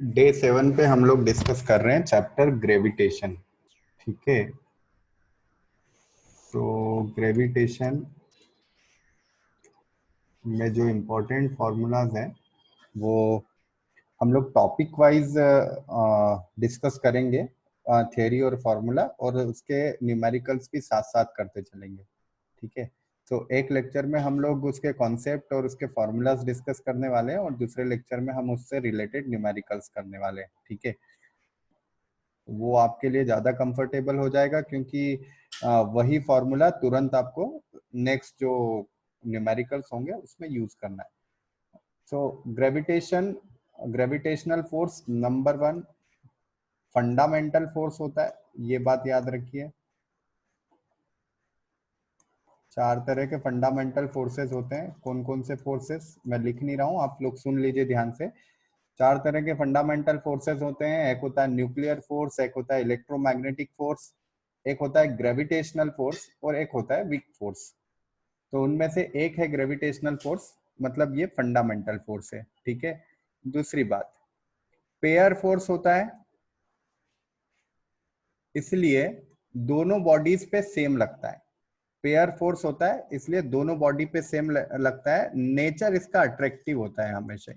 Day 7 पे हम लोग डिस्कस कर रहे हैं चैप्टर ग्रेविटेशन। ठीक है, तो ग्रेविटेशन में जो इम्पोर्टेंट फार्मूलाज हैं वो हम लोग टॉपिक वाइज डिस्कस करेंगे। थ्योरी और फार्मूला और उसके न्यूमेरिकल्स भी साथ साथ करते चलेंगे। ठीक है, तो एक लेक्चर में हम लोग उसके कॉन्सेप्ट और उसके फार्मूलाज डिस्कस करने वाले हैं और दूसरे लेक्चर में हम उससे रिलेटेड न्यूमेरिकल्स करने वाले हैं। ठीक है, वो आपके लिए ज़्यादा कंफर्टेबल हो जाएगा क्योंकि वही फॉर्मूला तुरंत आपको नेक्स्ट जो न्यूमेरिकल्स होंगे उसमें यूज करना है। So gravitational force number 1 fundamental force होता है, ये बात याद रखिए। 4 तरह के फंडामेंटल फोर्सेस होते हैं। कौन कौन से फोर्सेस मैं लिख नहीं रहा हूँ, आप लोग सुन लीजिए ध्यान से। 4 तरह के फंडामेंटल फोर्सेस होते हैं। एक होता है न्यूक्लियर फोर्स, एक होता है इलेक्ट्रोमैग्नेटिक फोर्स, एक होता है ग्रेविटेशनल फोर्स और एक होता है वीक फोर्स। तो उनमें से एक है ग्रेविटेशनल फोर्स, मतलब ये फंडामेंटल फोर्स है। ठीक है, दूसरी बात, पेयर फोर्स होता है, इसलिए दोनों बॉडीज पे सेम लगता है। पेयर फोर्स होता है इसलिए दोनों बॉडी पे सेम लगता है। नेचर इसका अट्रैक्टिव होता है, हमेशा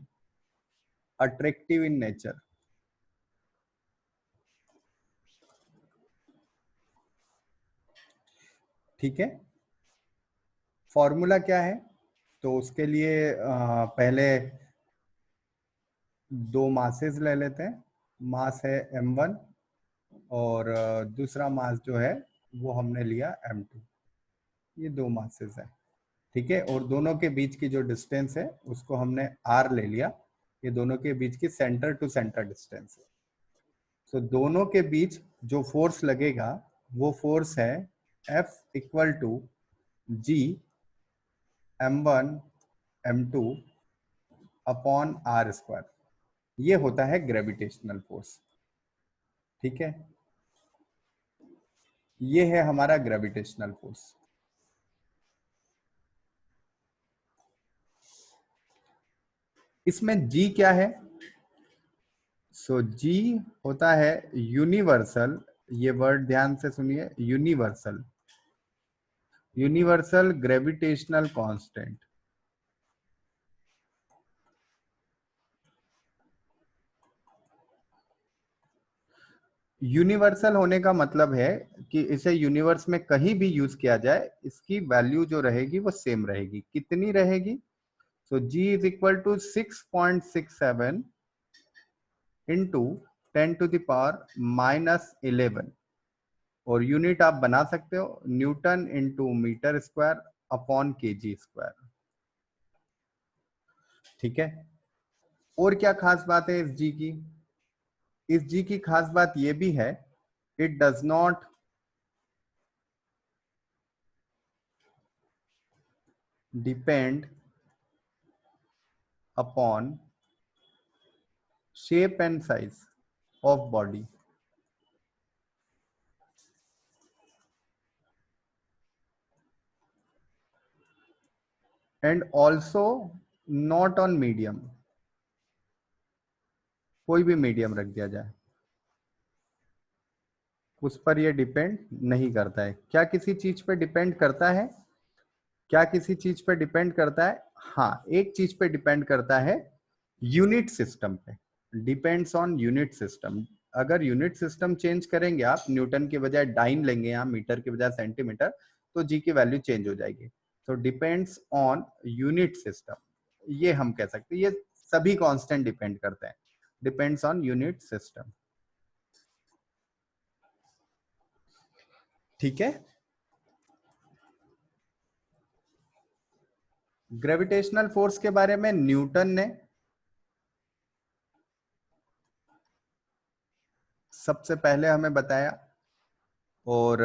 अट्रैक्टिव इन नेचर। ठीक है, फॉर्मूला क्या है? तो उसके लिए पहले दो मासेस ले लेते हैं। मास है m1 और दूसरा मास जो है वो हमने लिया m2। ये दो मासेस है। ठीक है, और दोनों के बीच की जो डिस्टेंस है उसको हमने r ले लिया। ये दोनों के बीच की सेंटर टू सेंटर डिस्टेंस है। तो दोनों के बीच जो फोर्स लगेगा वो फोर्स है F equal to G m1 m2 upon r square. ये होता है ग्रेविटेशनल फोर्स। ठीक है, ये है हमारा ग्रेविटेशनल फोर्स। इसमें G क्या है? सो G होता है यूनिवर्सल। ये वर्ड ध्यान से सुनिए, universal, universal gravitational constant. Universal होने का मतलब है कि इसे यूनिवर्स में कहीं भी यूज किया जाए, इसकी वैल्यू जो रहेगी वो सेम रहेगी। कितनी रहेगी? So G is equal to 6.67 into 10⁻⁻11 और यूनिट आप बना सकते हो newton into metre square upon KG square. ठीक है, और क्या खास बात है इस जी की? इस जी की खास बात यह भी है, it does not depend upon shape and size of body. And also not on medium. कोई भी मीडियम रख दिया जाए उस पर यह डिपेंड नहीं करता है। क्या किसी चीज पे डिपेंड करता है? क्या किसी चीज पे डिपेंड करता है? हाँ, एक चीज पे डिपेंड करता है, यूनिट सिस्टम पे। Depends on unit system. अगर यूनिट सिस्टम चेंज करेंगे आप, न्यूटन के बजाय डाइन लेंगे यहाँ, मीटर के बजाय सेंटीमीटर, तो जी की वैल्यू चेंज हो जाएगी। तो डिपेंड्स ऑन यूनिट सिस्टम, ये हम कह सकते हैं। ये सभी कांस्टेंट डिपेंड करते हैं, डिपेंड्स ऑन यूनिट सिस्टम। ठीक है, ग्रेविटेशनल फोर्स के बारे में न्यूटन ने सबसे पहले हमें बताया और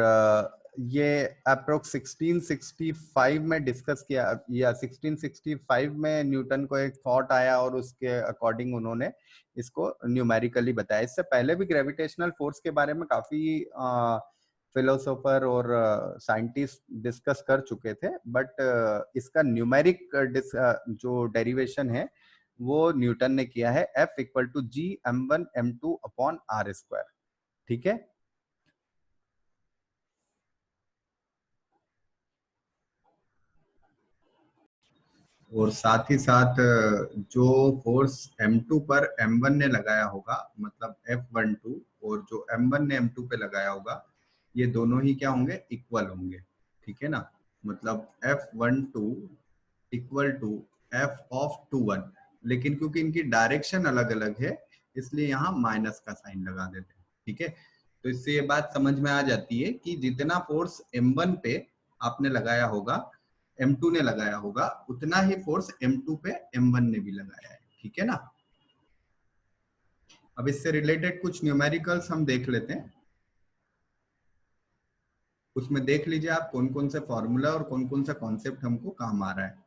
ये अप्रोक्स 1665 में डिस्कस किया, या 1665 में न्यूटन को एक थॉट आया और उसके अकॉर्डिंग उन्होंने इसको न्यूमेरिकली बताया। इससे पहले भी ग्रेविटेशनल फोर्स के बारे में काफी फिलोसोफर और साइंटिस्ट डिस्कस कर चुके थे, बट इसका न्यूमेरिक जो डेरिवेशन है वो न्यूटन ने किया है, F equal to G m1 m2 upon R square. ठीक है, और साथ ही साथ जो फोर्स m2 पर m1 ने लगाया होगा, मतलब F12, और जो m1 ने m2 पे लगाया होगा, ये दोनों ही क्या होंगे, इक्वल होंगे। ठीक है ना, मतलब F12 equal to F of 21, लेकिन क्योंकि इनकी डायरेक्शन अलग अलग है इसलिए यहाँ माइनस का साइन लगा देते हैं। ठीक है, तो इससे ये बात समझ में आ जाती है कि जितना फोर्स m1 पे आपने लगाया होगा, m2 ने लगाया होगा, उतना ही फोर्स m2 पे m1 ने भी लगाया है। ठीक है ना, अब इससे रिलेटेड कुछ न्यूमेरिकल्स हम देख लेते हैं। उसमें देख लीजिए आप कौन कौन से फॉर्मूला और कौन कौन सा कॉन्सेप्ट हमको काम आ रहा है।